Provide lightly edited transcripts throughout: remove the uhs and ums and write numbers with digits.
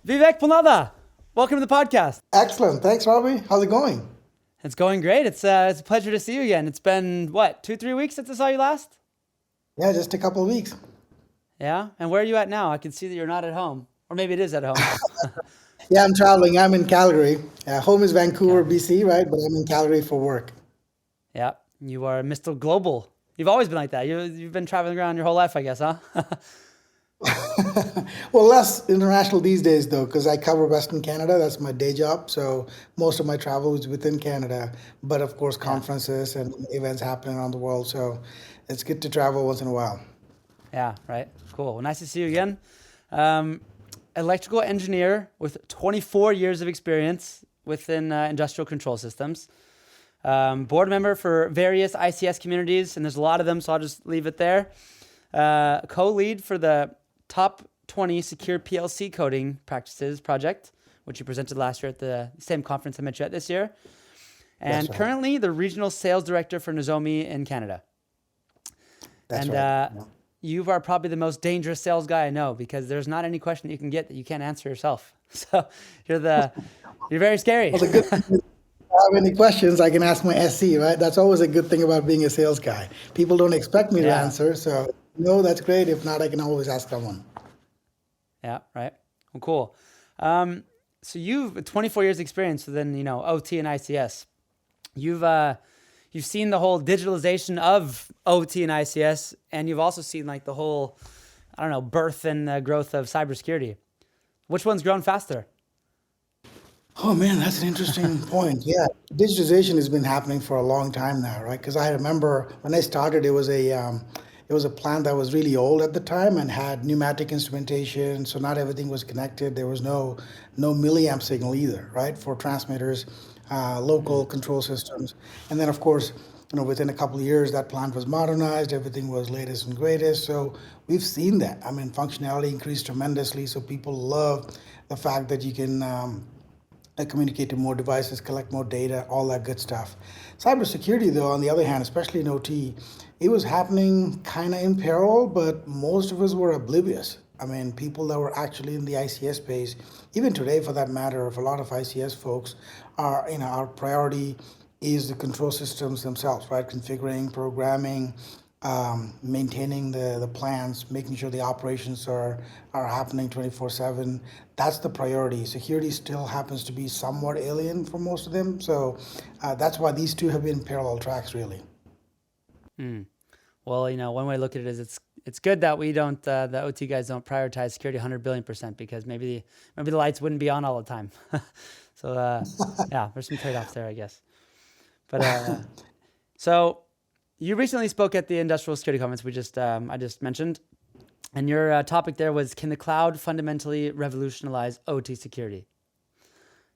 Vivek Ponnada, welcome to the podcast. Excellent. Thanks, Robby. How's it going? It's going great. It's a pleasure to see you again. It's been what, 2-3 weeks since I saw you last? Yeah, just a couple of weeks. Yeah. And where are you at now? I can see that you're not at home, or maybe it is at home. Yeah, I'm traveling. I'm in Calgary. Home is Vancouver, Calgary. BC, right? But I'm in Calgary for work. Yeah. You are Mr. Global. You've always been like that. You've been traveling around your whole life, I guess, huh? Well, less international these days, though, because I cover Western Canada. That's my day job. So most of my travel is within Canada. But of course, Yeah. conferences and events happening around the world. So it's good to travel once in a while. Yeah. Right. Cool. Well, nice to see you again. Um, Electrical engineer with 24 years of experience within industrial control systems. Board member for various ICS communities, and there's a lot of them, so I'll just leave it there. Co-lead for the top 20 secure PLC coding practices project, which you presented last year at the same conference I met you at this year. That's And right. currently the regional sales director for Nozomi in Canada. That's And right. you are probably the most dangerous sales guy I know, because there's not any question that you can get that you can't answer yourself. So you're very scary. Well, the good thing is, if I have any questions, I can ask my SC, right? That's always a good thing about being a sales guy. People don't expect me to Yeah. answer, so no, that's great. If not, I can always ask someone. Yeah, right. Well, cool. So you've 24 years experience within, OT and ICS. You've you've seen the whole digitalization of OT and ICS, and you've also seen like the whole, I don't know, birth and growth of cybersecurity. Which one's grown faster? Oh man, that's an interesting point. Yeah, digitization has been happening for a long time now, right? Because I remember when I started, it was a plant that was really old at the time and had pneumatic instrumentation, so not everything was connected. There was no milliamp signal either, right? For transmitters, local control systems, and then of course, within a couple of years, that plant was modernized. Everything was latest and greatest. So we've seen that. I mean, functionality increased tremendously. So people love the fact that you can. Communicate to more devices, collect more data, all that good stuff. Cybersecurity, though, on the other hand, especially in OT, it was happening kind of in parallel, but most of us were oblivious. I mean, people that were actually in the ICS space, even today for that matter, of a lot of ICS folks, our priority is the control systems themselves, right? Configuring, programming, maintaining the plans, making sure the operations are happening 24/7. That's the priority. Security still happens to be somewhat alien for most of them. So that's why these two have been parallel tracks, really. Hmm. Well, one way to look at it is it's good that we don't the OT guys don't prioritize security 100 billion%, because maybe the lights wouldn't be on all the time. So yeah, there's some trade-offs there, I guess. But so you recently spoke at the industrial security conference I just mentioned, and your topic there was, can the cloud fundamentally revolutionize OT security?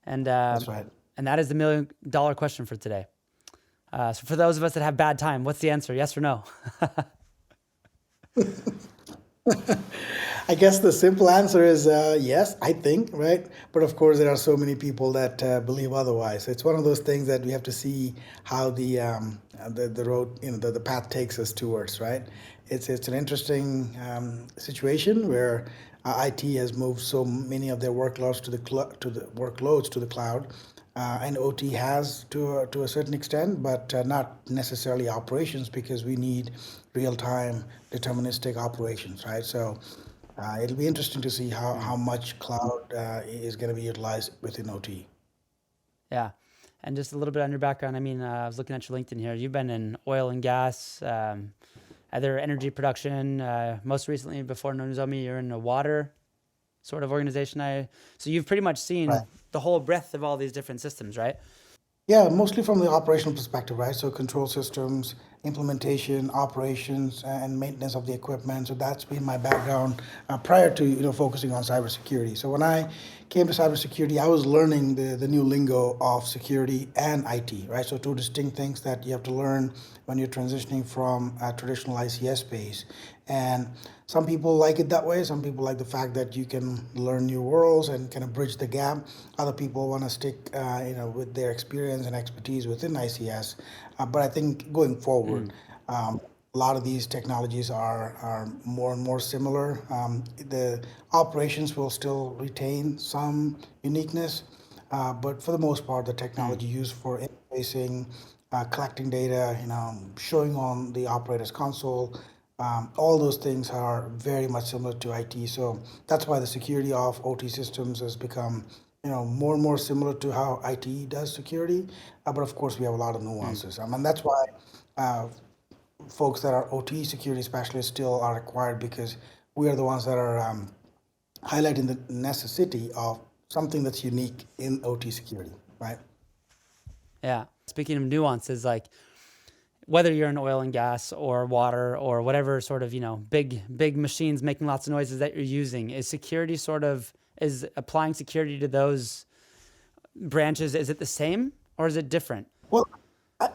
And That's right. and that is the $1 million question for today. So for those of us that have bad time, what's the answer? Yes or no? I guess the simple answer is yes, I think, right? But of course, there are so many people that believe otherwise. It's one of those things that we have to see how the road, the path takes us towards, right? It's an interesting situation where IT has moved so many of their workloads to the cloud, and OT has to a certain extent, but not necessarily operations, because we need real time deterministic operations, right? So it'll be interesting to see how much cloud is going to be utilized within OT. Yeah. And just a little bit on your background. I mean, I was looking at your LinkedIn here. You've been in oil and gas, other energy production. Most recently, before Nozomi, you're in a water sort of organization. So you've pretty much seen Right. the whole breadth of all these different systems, right? Yeah, mostly from the operational perspective, right? So control systems, implementation, operations, and maintenance of the equipment. So that's been my background prior to focusing on cybersecurity. So when I came to cybersecurity, I was learning the new lingo of security and IT, right? So two distinct things that you have to learn when you're transitioning from a traditional ICS space. And some people like it that way. Some people like the fact that you can learn new worlds and kind of bridge the gap. Other people want to stick, with their experience and expertise within ICS. But I think going forward, Mm. a lot of these technologies are more and more similar. The operations will still retain some uniqueness, but for the most part, the Mm, technology used for interfacing, collecting data, showing on the operator's console, all those things are very much similar to IT. So that's why the security of OT systems has become, more and more similar to how IT does security. But of course, we have a lot of mm, nuances. And that's why uh, folks that are OT security specialists still are required, because we are the ones that are highlighting the necessity of something that's unique in OT security, right? yeah. Speaking of nuances, like whether you're in oil and gas or water or whatever sort of, big machines making lots of noises that you're using, is applying security to those branches, is it the same or is it different? Well,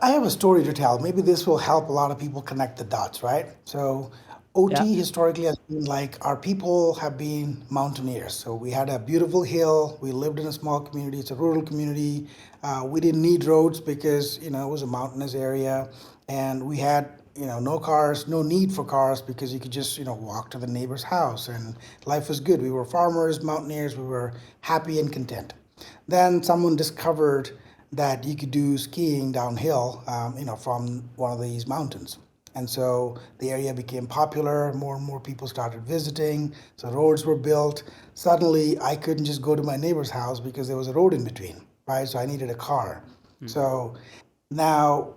I have a story to tell. Maybe this will help a lot of people connect the dots, right? So, Yeah. OT historically has been like our people have been mountaineers. So, we had a beautiful hill. We lived in a small community. It's a rural community. We didn't need roads because, it was a mountainous area. And we had, no cars, no need for cars, because you could just, walk to the neighbor's house and life was good. We were farmers, mountaineers. We were happy and content. Then someone discovered that you could do skiing downhill, from one of these mountains. And so the area became popular. More and more people started visiting. So roads were built. Suddenly, I couldn't just go to my neighbor's house because there was a road in between, right? So I needed a car. Mm, So now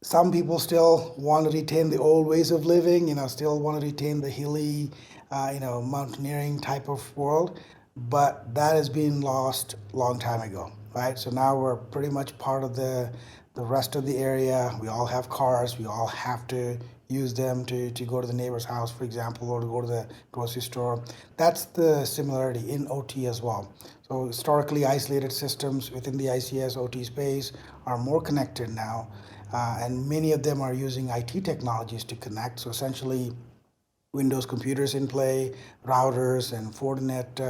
some people still want to retain the old ways of living, still want to retain the hilly, mountaineering type of world, but that has been lost a long time ago, right? So now we're pretty much part of the rest of the area. We all have cars. We all have to use them to go to the neighbor's house, for example, or to go to the grocery store. That's the similarity in OT as well. So historically isolated systems within the ICS OT space are more connected now, and many of them are using IT technologies to connect. So essentially, Windows computers in play, routers and Fortinet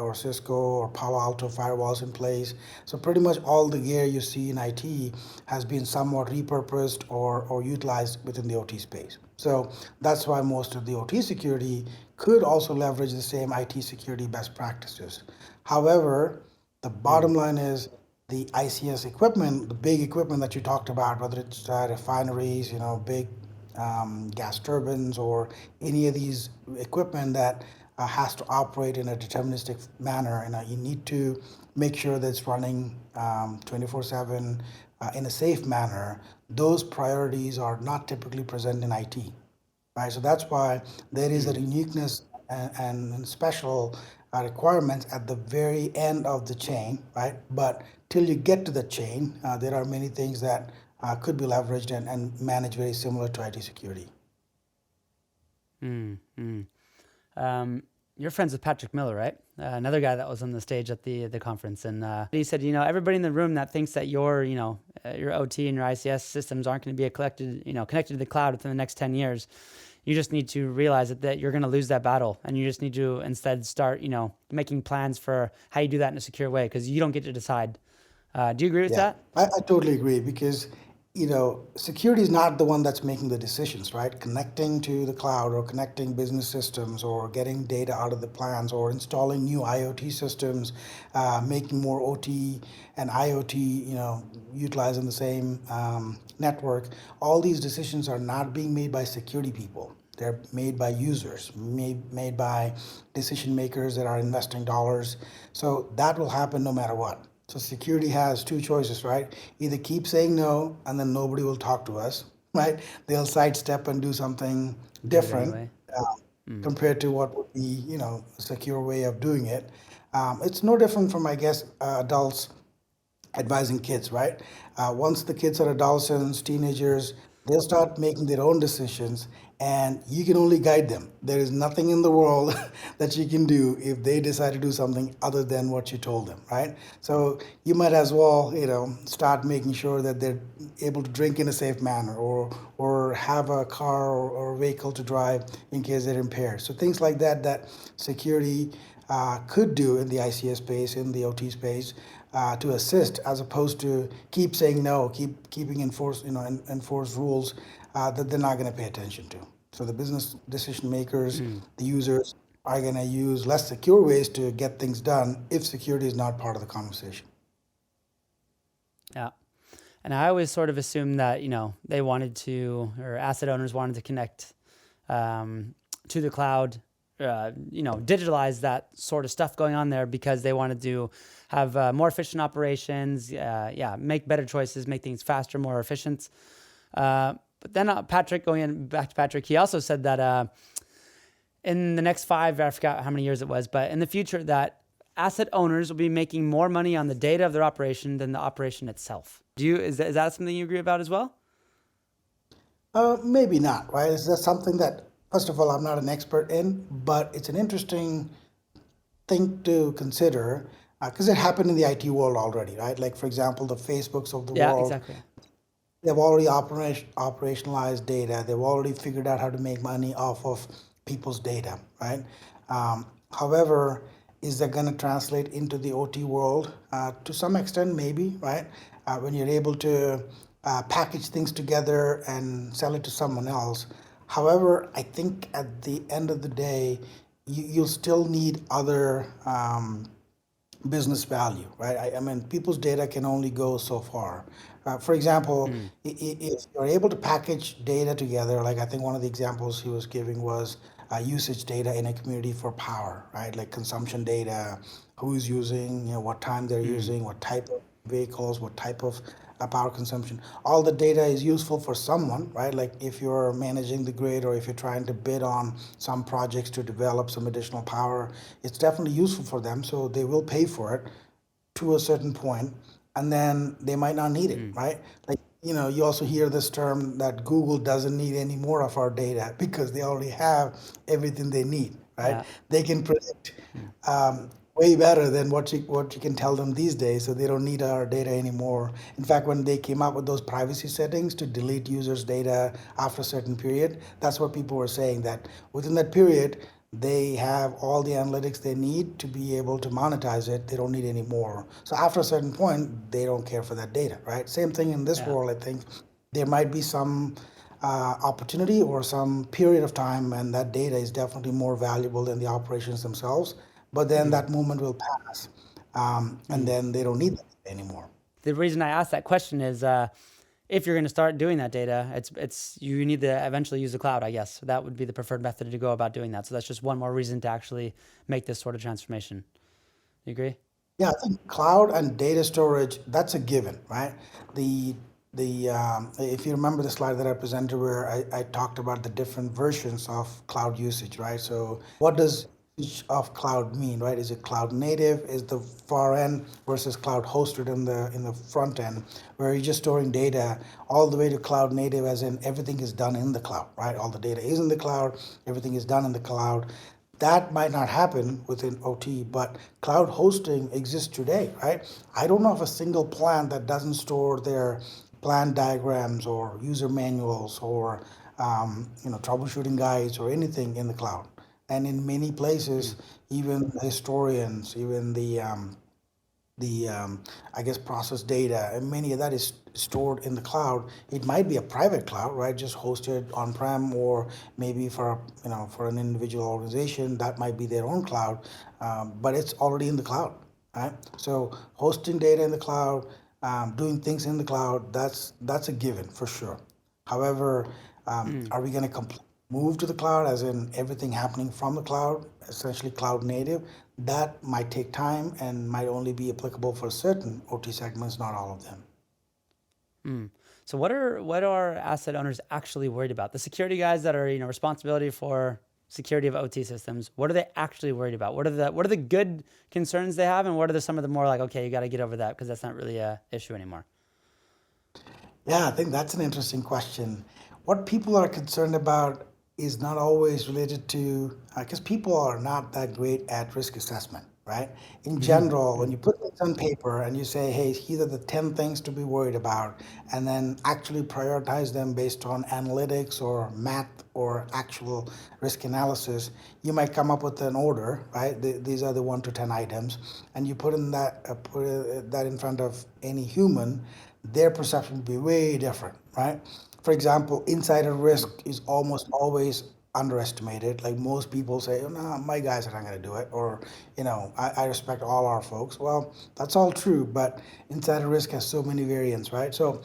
or Cisco or Palo Alto firewalls in place. So pretty much all the gear you see in IT has been somewhat repurposed or utilized within the OT space. So that's why most of the OT security could also leverage the same IT security best practices. However, the mm, bottom line is the ICS equipment, the big equipment that you talked about, whether it's refineries, big gas turbines, or any of these equipment that has to operate in a deterministic manner. And you need to make sure that it's running 24/7 in a safe manner. Those priorities are not typically present in IT, right? So that's why there is a mm, uniqueness and special requirements at the very end of the chain, right? But till you get to the chain, there are many things that could be leveraged and managed very similar to IT security. mm, mm. Um, you're friends with Patrick Miller, right? Another guy that was on the stage at the conference, and he said, everybody in the room that thinks that your OT and your ICS systems aren't going to be connected to the cloud within the next 10 years. You just need to realize that you're going to lose that battle, and you just need to instead start, making plans for how you do that in a secure way, because you don't get to decide. Do you agree with Yeah, that? I totally agree, because security is not the one that's making the decisions, right? Connecting to the cloud or connecting business systems or getting data out of the plants or installing new IoT systems, making more OT and IoT, utilizing the same network. All these decisions are not being made by security people. They're made by users, made by decision makers that are investing dollars. So that will happen no matter what. So security has two choices, right? Either keep saying no and then nobody will talk to us, right? They'll sidestep and do something Do it different anyway. uh, Mm, compared to what would be, a secure way of doing it. It's no different from, I guess, adults advising kids, right? Once the kids are adolescents, teenagers, they'll start making their own decisions, and you can only guide them. There is nothing in the world that you can do if they decide to do something other than what you told them, right? So you might as well, start making sure that they're able to drink in a safe manner, or have a car or vehicle to drive in case they're impaired. So things like that that security could do in the ICS space, in the OT space, to assist, as opposed to keep saying no, keeping enforce rules that they're not going to pay attention to. So the business decision makers, the users, are going to use less secure ways to get things done if security is not part of the conversation. Yeah. And I always sort of assumed that, they wanted to, or asset owners wanted to connect to the cloud, digitalize that sort of stuff going on there because they wanted to have more efficient operations, make better choices, make things faster, more efficient. But then Patrick, back to Patrick, he also said that in the next 5, I forgot how many years it was, but in the future that asset owners will be making more money on the data of their operation than the operation itself. Is that something you agree about as well? Maybe not, right? Is that something that, first of all, I'm not an expert in, but it's an interesting thing to consider because it happened in the IT world already, right? Like, for example, the Facebooks of the Yeah, world, exactly. they've already operationalized data. They've already figured out how to make money off of people's data, right? However, is that going to translate into the OT world? To some extent, maybe, right? When you're able to package things together and sell it to someone else. However, I think at the end of the day, you'll still need other business value, right? I mean, people's data can only go so far. For example, if you're able to package data together, like I think one of the examples he was giving was usage data in a community for power, right? Like consumption data, who's using, what time they're using, what type of vehicles, what type of power consumption. All the data is useful for someone, right? Like if you're managing the grid or if you're trying to bid on some projects to develop some additional power, it's definitely useful for them. So they will pay for it to a certain point, and then they might not need it, right? Like, you also hear this term that Google doesn't need any more of our data because they already have everything they need, right? Yeah. They can predict way better than what you can tell them these days, so they don't need our data anymore. In fact, when they came up with those privacy settings to delete users' data after a certain period, that's what people were saying, that within that period, they have all the analytics they need to be able to monetize it. They don't need any more. So after a certain point, they don't care for that data, right? Same thing in this Yeah. world, I think. There might be some opportunity or some period of time, and that data is definitely more valuable than the operations themselves. But then that moment will pass, and then they don't need that anymore. The reason I asked that question is if you're going to start doing that data, it's you need to eventually use the cloud, I guess. So that would be the preferred method to go about doing that. So that's just one more reason to actually make this sort of transformation. You agree? Yeah, I think cloud and data storage, that's a given, right? If you remember the slide that I presented where I talked about the different versions of cloud usage, right? So what does each of cloud mean, right? Is it cloud native? Is the far end versus cloud hosted in the front end, where you're just storing data, all the way to cloud native, as in everything is done in the cloud, right? All the data is in the cloud, everything is done in the cloud. That might not happen within OT, but cloud hosting exists today, right? I don't know of a single plant that doesn't store their plant diagrams or user manuals or troubleshooting guides or anything in the cloud. And in many places, even historians, even the I guess process data, and many of that is stored in the cloud. It might be a private cloud, right? Just hosted on-prem, or maybe for an individual organization that might be their own cloud, but it's already in the cloud, right? So hosting data in the cloud, doing things in the cloud, that's a given for sure. However, are we going to move to the cloud, as in everything happening from the cloud, essentially cloud native? That might take time and might only be applicable for certain OT segments, not all of them. So what are asset owners actually worried about? The security guys that are responsibility for security of OT systems. What are they actually worried about? What are the good concerns they have, and what are some of the more like, okay, you got to get over that because that's not really a issue anymore? Yeah, I think that's an interesting question. What people are concerned about is not always related to, because people are not that great at risk assessment, right? In general, when you put things on paper and you say, hey, here are the 10 things to be worried about, and then actually prioritize them based on analytics or math or actual risk analysis, you might come up with an order, right? These are the 1 to 10 items, and you put that in front of any human, their perception would be way different, right? For example, insider risk is almost always underestimated. Like most people say, oh, no, my guys are not going to do it, or I respect all our folks. Well, that's all true, but insider risk has so many variants, right? So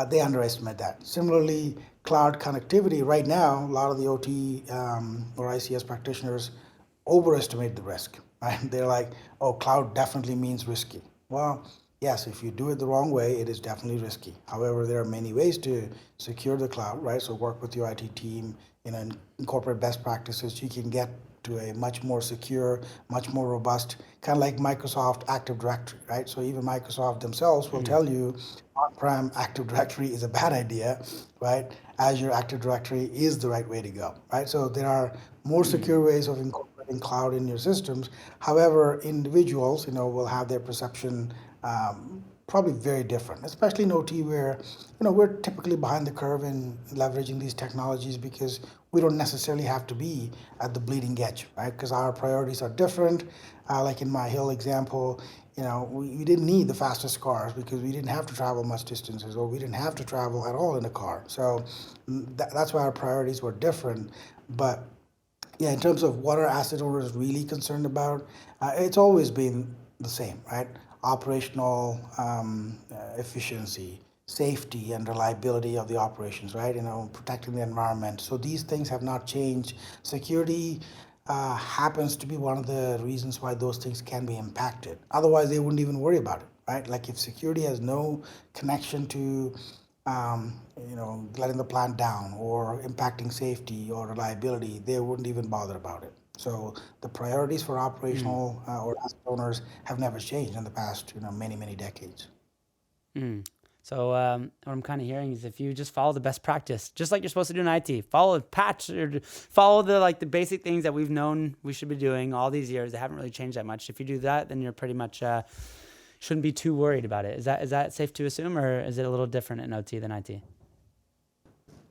they underestimate that. Similarly, cloud connectivity. Right now, a lot of the OT or ICS practitioners overestimate the risk. Right? They're like, oh, cloud definitely means risky. Well, yes, if you do it the wrong way, it is definitely risky. However, there are many ways to secure the cloud, right? So work with your IT team, incorporate best practices. You can get to a much more secure, much more robust, kind of like Microsoft Active Directory, right? So even Microsoft themselves will tell you on-prem Active Directory is a bad idea, right? Azure Active Directory is the right way to go, right? So there are more secure ways of incorporating cloud in your systems. However, individuals, will have their perception probably very different, especially in OT where, we're typically behind the curve in leveraging these technologies because we don't necessarily have to be at the bleeding edge, right? Because our priorities are different. Like in my Hill example, we didn't need the fastest cars because we didn't have to travel much distances or we didn't have to travel at all in a car. So that's why our priorities were different. But yeah, in terms of what are asset owners really concerned about, it's always been the same, right? Operational efficiency, safety, and reliability of the operations, right? Protecting the environment. So these things have not changed. Security happens to be one of the reasons why those things can be impacted. Otherwise, they wouldn't even worry about it, right? Like if security has no connection to letting the plant down or impacting safety or reliability, they wouldn't even bother about it. So the priorities for Mm. operational or asset owners have never changed in the past, many, many decades. Mm. So what I'm kind of hearing is if you just follow the best practice, just like you're supposed to do in IT, follow a patch or follow the basic things that we've known we should be doing all these years. They haven't really changed that much. If you do that, then you're pretty much shouldn't be too worried about it. Is that safe to assume, or is it a little different in OT than IT?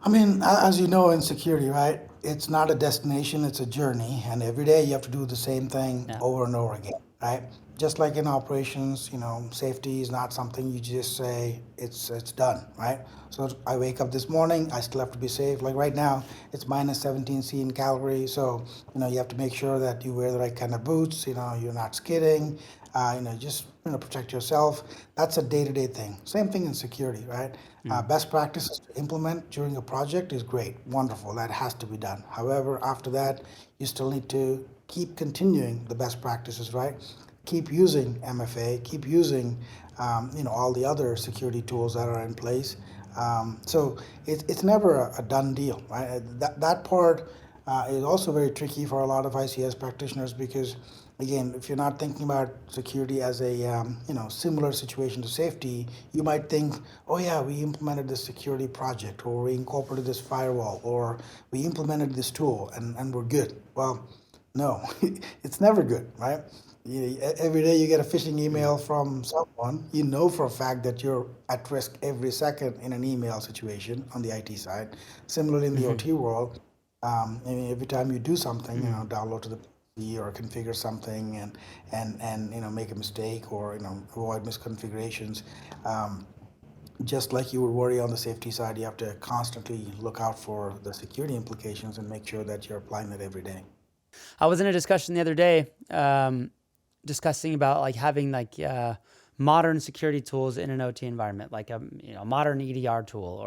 I mean, as you know, in security, right? It's not a destination, it's a journey. And every day you have to do the same thing Yeah. over and over again, right? Just like in operations, safety is not something you just say it's done, right? So I wake up this morning, I still have to be safe. Like right now, it's minus 17 C in Calgary, so you have to make sure that you wear the right kind of boots. You're not skidding. Just protect yourself. That's a day-to-day thing. Same thing in security, right? Mm. Best practices to implement during a project is great, wonderful. That has to be done. However, after that, you still need to keep continuing the best practices, right? Keep using MFA, keep using, all the other security tools that are in place. So it's never a done deal, right? That part is also very tricky for a lot of ICS practitioners because, again, if you're not thinking about security as a similar situation to safety, you might think, oh yeah, we implemented this security project, or we incorporated this firewall, or we implemented this tool, and we're good. Well, no, it's never good, right? Every day you get a phishing Mm. email from someone, you know for a fact that you're at risk every second in an email situation on the IT side. Similarly, in the Mm-hmm. OT world, I mean, every time you do something, Mm. download to the PC or configure something and make a mistake or avoid misconfigurations. Um, just like you would worry on the safety side, you have to constantly look out for the security implications and make sure that you're applying that every day. I was in a discussion the other day, discussing about like having modern security tools in an OT environment, like a modern EDR tool,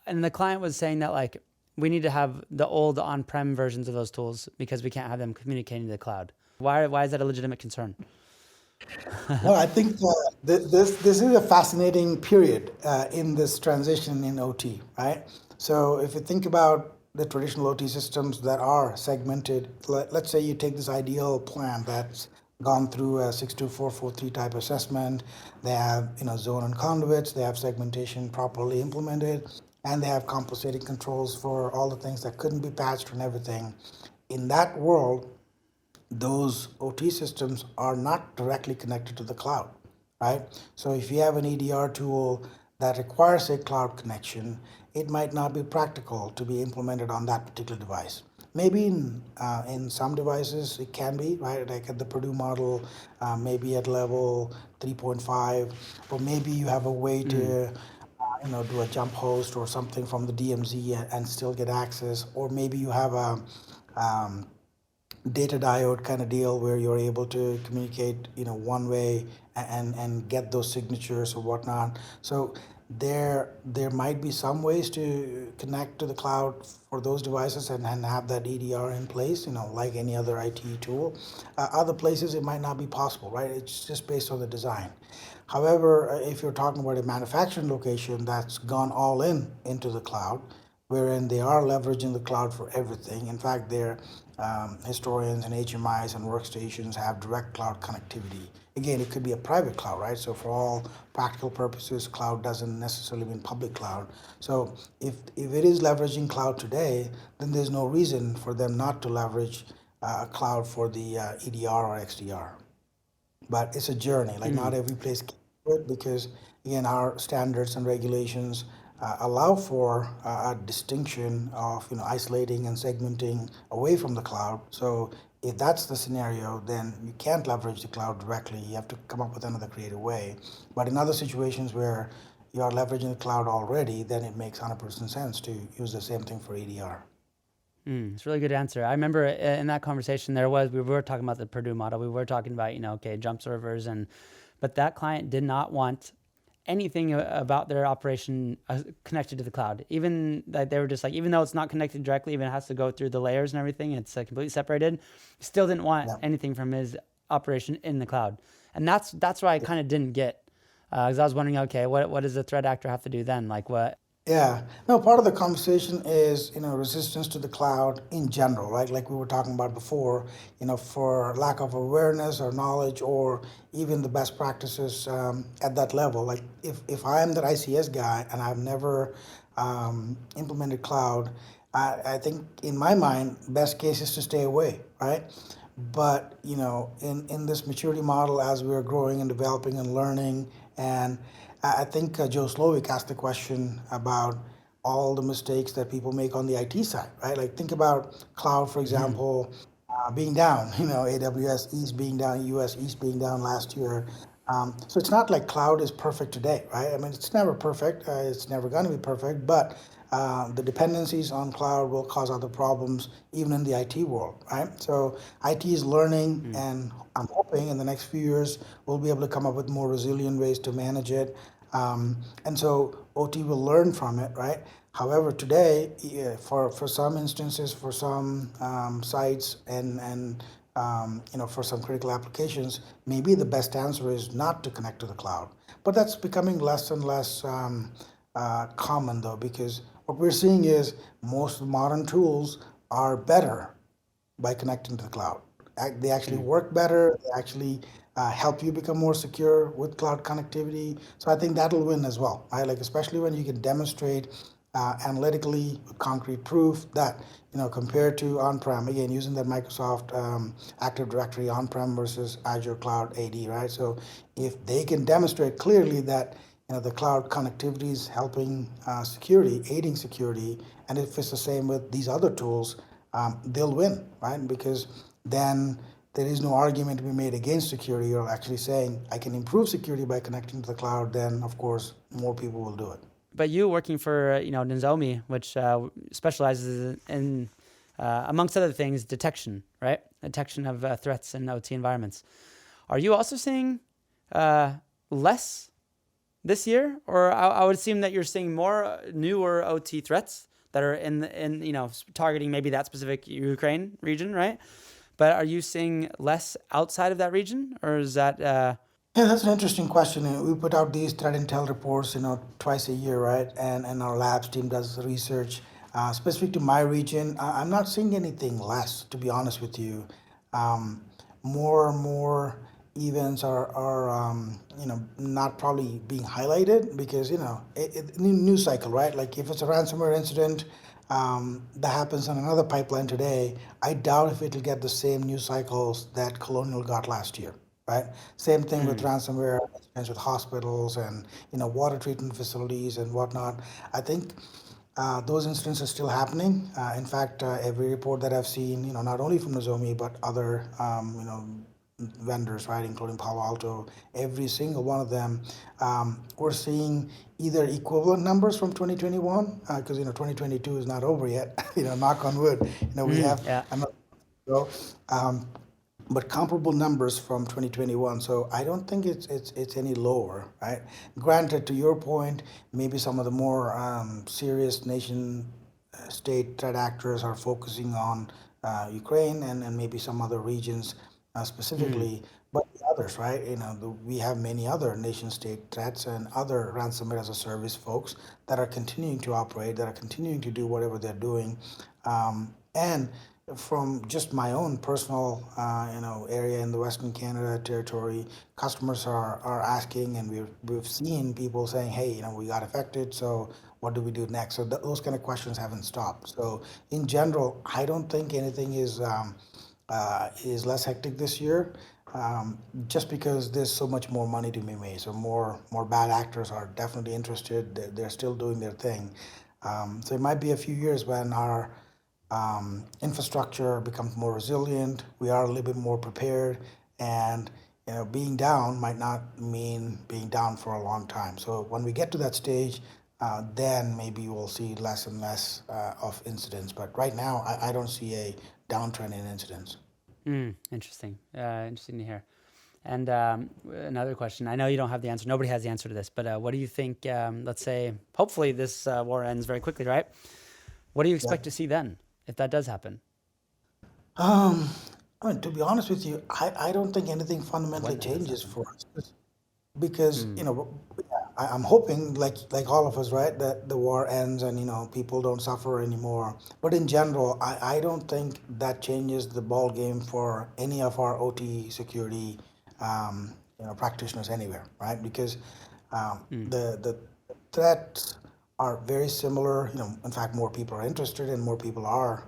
and the client was saying that like we need to have the old on-prem versions of those tools because we can't have them communicating to the cloud. Why is that a legitimate concern? Well, I think this is a fascinating period in this transition in OT, right? So if you think about the traditional OT systems that are segmented, let's say you take this ideal plan that's gone through a 62443 type assessment. They have zone and conduits. They have segmentation properly implemented, and they have compensating controls for all the things that couldn't be patched and everything. In that world, those OT systems are not directly connected to the cloud, right? So if you have an EDR tool that requires a cloud connection, it might not be practical to be implemented on that particular device. Maybe in some devices it can be, right? Like at the Purdue model, maybe at level 3.5, or maybe you have a way Mm. to do a jump host or something from the DMZ and still get access, or maybe you have a um, data diode kind of deal where you're able to communicate, one way and get those signatures or whatnot. So there might be some ways to connect to the cloud for those devices and have that EDR in place, like any other IT tool. Other places it might not be possible, right? It's just based on the design. However, if you're talking about a manufacturing location that's gone all in into the cloud, wherein they are leveraging the cloud for everything. In fact, their historians and HMIs and workstations have direct cloud connectivity. Again, it could be a private cloud, right? So for all practical purposes, cloud doesn't necessarily mean public cloud. So if it is leveraging cloud today, then there's no reason for them not to leverage cloud for the EDR or XDR. But it's a journey. Like not every place can do it because again, our standards and regulations allow for a distinction of isolating and segmenting away from the cloud. So if that's the scenario, then you can't leverage the cloud directly. You have to come up with another creative way. But in other situations where you are leveraging the cloud already, then it makes 100% sense to use the same thing for EDR. It's a really good answer. I remember in that conversation we were talking about the Purdue model. We were talking about, okay, jump servers but that client did not want anything about their operation connected to the cloud. Even that they were just like, even though it's not connected directly, even it has to go through the layers and everything, it's completely separated. Still didn't want Yeah. anything from his operation in the cloud. And that's why I kind of didn't get, because I was wondering, okay, what does the threat actor have to do then? Like what? Yeah. No, part of the conversation is, resistance to the cloud in general, right? Like we were talking about before, for lack of awareness or knowledge or even the best practices at that level. Like if I am the ICS guy and I've never implemented cloud, I think in my mind, best case is to stay away, right? But in this maturity model, as we're growing and developing and learning, and I think Joe Slovic asked the question about all the mistakes that people make on the IT side, right? Like think about cloud, for example, being down. AWS East being down, US East being down last year. So it's not like cloud is perfect today, right? I mean, it's never perfect. It's never going to be perfect, but the dependencies on cloud will cause other problems, even in the IT world, right? So IT is learning, and I'm hoping in the next few years we'll be able to come up with more resilient ways to manage it. And so OT will learn from it, right? However, today, for some instances, for some sites, and for some critical applications, maybe the best answer is not to connect to the cloud. But that's becoming less and less common, though, because what we're seeing is most modern tools are better by connecting to the cloud. They actually work better. They actually help you become more secure with cloud connectivity. So I think that'll win as well, right? Like especially when you can demonstrate analytically with concrete proof that compared to on-prem, again using that Microsoft Active Directory on-prem versus Azure Cloud AD, right? So if they can demonstrate clearly that the cloud connectivity is helping security, aiding security, and if it's the same with these other tools, they'll win, right? Because then there is no argument to be made against security. You're actually saying I can improve security by connecting to the cloud. Then, of course, more people will do it. But you working for Nozomi, which specializes in amongst other things, detection, right? Detection of threats in OT environments. Are you also seeing less this year, or I would assume that you're seeing more newer OT threats that are in targeting maybe that specific Ukraine region, right? But are you seeing less outside of that region, or is that? Yeah, that's an interesting question. We put out these threat intel reports, twice a year, right? And our labs team does research specific to my region. I'm not seeing anything less, to be honest with you. More and more events are not probably being highlighted because news cycle, right? Like if it's a ransomware incident that happens on another pipeline today, I doubt if it'll get the same news cycles that Colonial got last year, right? Same thing with ransomware incidents with hospitals and water treatment facilities and whatnot. I think those incidents are still happening. In fact, every report that I've seen, not only from Nozomi but other vendors, right, including Palo Alto, every single one of them, we're seeing either equivalent numbers from 2021, because 2022 is not over yet. Knock on wood. We have Yeah. another go. Um, but comparable numbers from 2021. So I don't think it's any lower, right? Granted, to your point, maybe some of the more serious nation state threat actors are focusing on Ukraine and maybe some other regions Mm. specifically, but the others, right? We have many other nation state threats and other ransomware as a service folks that are continuing to operate, that are continuing to do whatever they're doing, and from just my own personal, area in the Western Canada territory, customers are asking, and we've seen people saying, "Hey, we got affected, so what do we do next?" So those kind of questions haven't stopped. So in general, I don't think anything is less hectic this year, just because there's so much more money to be made. So more bad actors are definitely interested. They're still doing their thing. So it might be a few years when our infrastructure becomes more resilient. We are a little bit more prepared, and being down might not mean being down for a long time. So when we get to that stage, then maybe we'll see less and less of incidents. But right now, I don't see a downtrend in incidents. Interesting. Interesting to hear. And another question. I know you don't have the answer. Nobody has the answer to this, but what do you think? Let's say, hopefully, this war ends very quickly, right? What do you Yeah. expect to see then, if that does happen? Um, to be honest with you, I don't think anything Or fundamentally when that does changes happen? for us. Because Mm. I'm hoping, like all of us, right, that the war ends and people don't suffer anymore. But in general, I don't think that changes the ball game for any of our OT security practitioners anywhere, right? Because Mm. the threats are very similar. In fact, more people are interested and more people are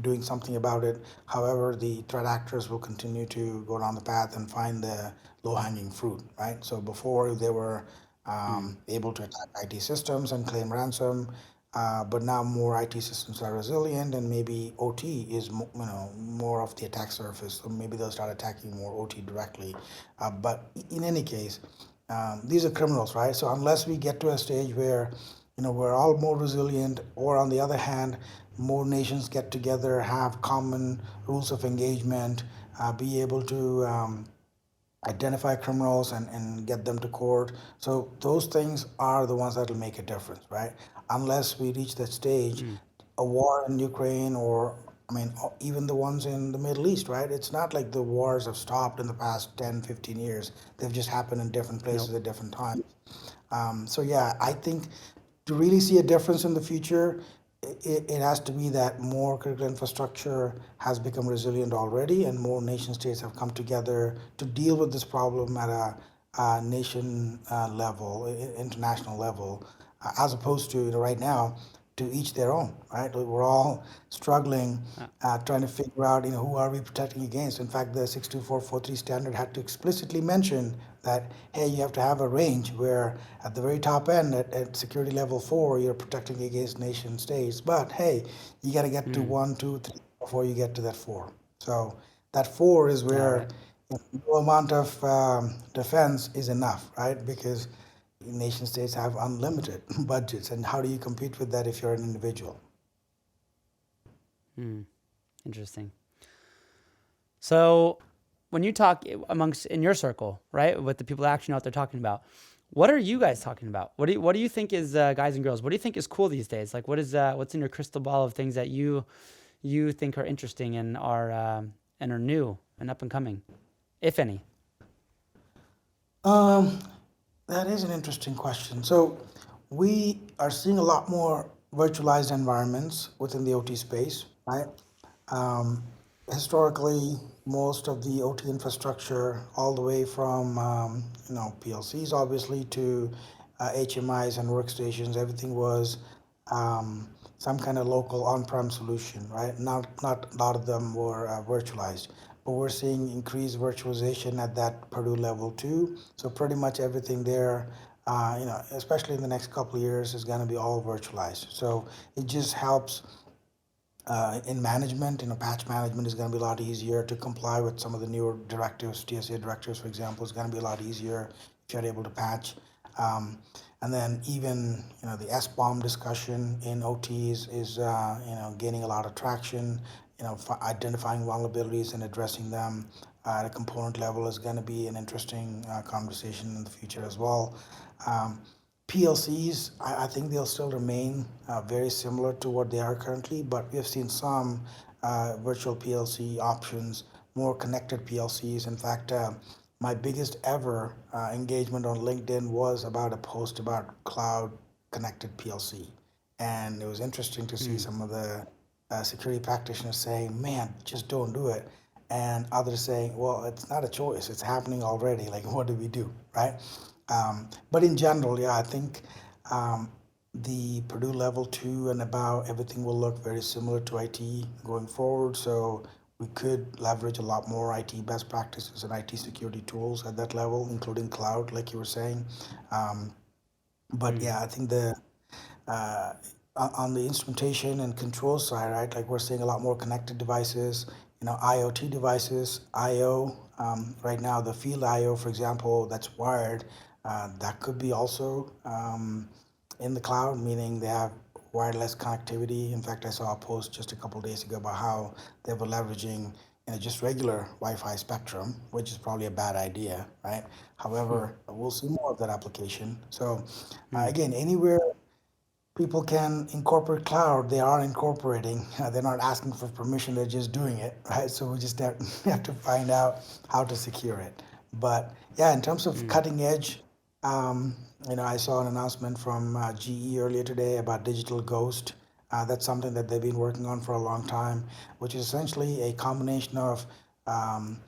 doing something about it. However, the threat actors will continue to go down the path and find the low-hanging fruit, right? So before they were Mm. able to attack IT systems and claim ransom, but now more IT systems are resilient, and maybe OT is more of the attack surface. So maybe they'll start attacking more OT directly. But in any case, these are criminals, right? So unless we get to a stage where we're all more resilient, or on the other hand, more nations get together, have common rules of engagement, be able to identify criminals and get them to court. So those things are the ones that will make a difference, right? Unless we reach that stage, Mm. a war in Ukraine, or I mean, even the ones in the Middle East, right? It's not like the wars have stopped in the past 10, 15 years. They've just happened in different Nope. places at different times. So yeah, I think to really see a difference in the future, it has to be that more critical infrastructure has become resilient already, and more nation states have come together to deal with this problem at a nation level, international level, as opposed to right now, to each their own, right? We're all struggling, Uh, trying to figure out, who are we protecting against. In fact, the 62443 standard had to explicitly mention that, hey, you have to have a range where at the very top end, at security level 4, you're protecting against nation states. But hey, you got to get to mm. 1, 2, 3 before you get to that 4. So that 4 is Yeah. where Right. no amount of defense is enough, right? Because nation states have unlimited budgets, and how do you compete with that if you're an individual? Mm. Interesting. So, when you talk amongst in your circle, right, with the people that actually know what they're talking about, what are you guys talking about? What do you think is guys and girls? What do you think is cool these days? Like, what's in your crystal ball of things that you think are interesting and are new and up and coming, if any? Um, that is an interesting question. So we are seeing a lot more virtualized environments within the OT space, right? Um, Historically, most of the OT infrastructure, all the way from PLCs obviously to HMIs and workstations, everything was some kind of local on-prem solution, right? Not a lot of them were virtualized, but we're seeing increased virtualization at that Purdue level too. So pretty much everything there, especially in the next couple of years, is going to be all virtualized. So it just helps In management, patch management is going to be a lot easier to comply with some of the newer directives. TSA directives, for example, is going to be a lot easier if you're able to patch. Um, and then even the SBOM discussion in OTs is gaining a lot of traction. Identifying vulnerabilities and addressing them at a component level is going to be an interesting conversation in the future as well. Um, PLCs, I think they'll still remain very similar to what they are currently, but we have seen some virtual PLC options, more connected PLCs. In fact, my biggest ever engagement on LinkedIn was about a post about cloud connected PLC. And it was interesting to see some of the security practitioners saying, man, just don't do it. And others saying, well, it's not a choice, it's happening already. Like, what do we do, right? But in general, yeah, I think um, the Purdue level 2 and above, everything will look very similar to IT going forward. So we could leverage a lot more IT best practices and IT security tools at that level, including cloud, like you were saying. Um, but Mm, yeah, I think uh, on the instrumentation and control side, right? Like we're seeing a lot more connected devices, IoT devices, IO. Right now, the field IO, for example, that's wired, that could be also in the cloud, meaning they have wireless connectivity. In fact, I saw a post just a couple of days ago about how they were leveraging just regular Wi-Fi spectrum, which is probably a bad idea, right? mm, However, we'll see more of that application. So mm. again, anywhere people can incorporate cloud, they are incorporating. They're not asking for permission, they're just doing it, right? So we just have to find out how to secure it. But yeah, in terms of Mm. cutting edge, um, I saw an announcement from GE earlier today about Digital Ghost. That's something that they've been working on for a long time, which is essentially a combination of um,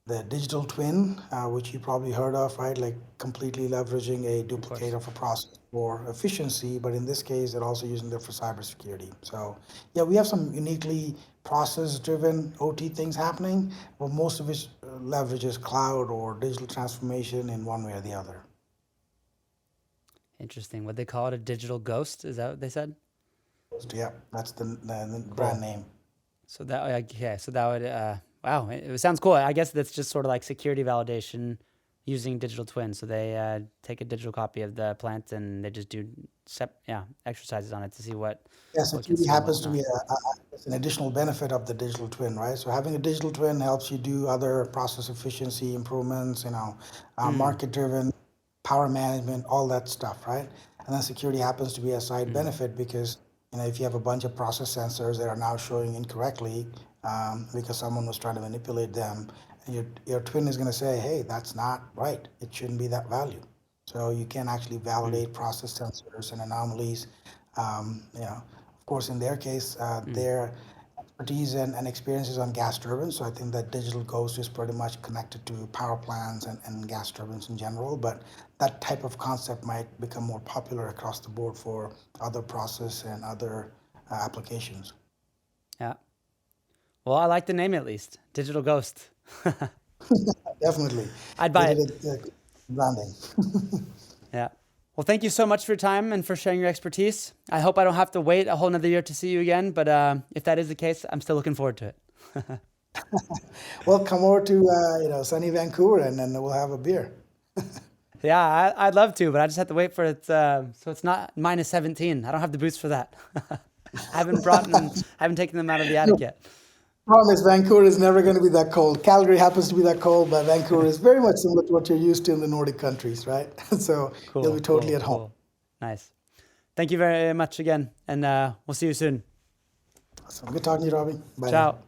the digital twin, which you probably heard of, right? Like completely leveraging a Of duplicate course. of a process for efficiency, but in this case, they're also using it for cybersecurity. So, yeah, we have some uniquely process-driven OT things happening, but most of it leverages cloud or digital transformation in one way or the other. Interesting. What they call it, a digital ghost? Is that what they said? So, yeah, that's the brand Cool. name. So that okay. So that would wow. It sounds cool. I guess that's just sort of like security validation using digital twins. So they take a digital copy of the plant and they just do exercises on it to see Yeah, what can security see and happens what's to not. be it's an additional benefit of the digital twin, right? So having a digital twin helps you do other process efficiency improvements, Mm, market-driven power management, all that stuff, right? And then security happens to be a side mm, benefit because, if you have a bunch of process sensors that are now showing incorrectly because someone was trying to manipulate them, and your twin is going to say, hey, that's not right. It shouldn't be that value. So you can actually mm, validate process sensors and anomalies. Of course, in their case, mm. their expertise and experiences on gas turbines. So I think that Digital Ghost is pretty much connected to power plants and gas turbines in general. But that type of concept might become more popular across the board for other process and other applications. Yeah. Well, I like the name at least. Digital ghost. Definitely, I'd they buy did it. a branding. Yeah. Well, thank you so much for your time and for sharing your expertise. I hope I don't have to wait a whole nother year to see you again, but if that is the case, I'm still looking forward to it. Well, come over to sunny Vancouver, and then we'll have a beer. Yeah, I'd love to, but I just have to wait for it. So it's not minus 17. I don't have the boots for that. I haven't taken them out of the attic yet. Promise, Vancouver is never going to be that cold. Calgary happens to be that cold, but Vancouver is very much similar to what you're used to in the Nordic countries, right? So you'll be Cool, totally cool, at home. cool. Nice. Thank you very much again, and we'll see you soon. So good talking to you, Robby. Bye now. Ciao.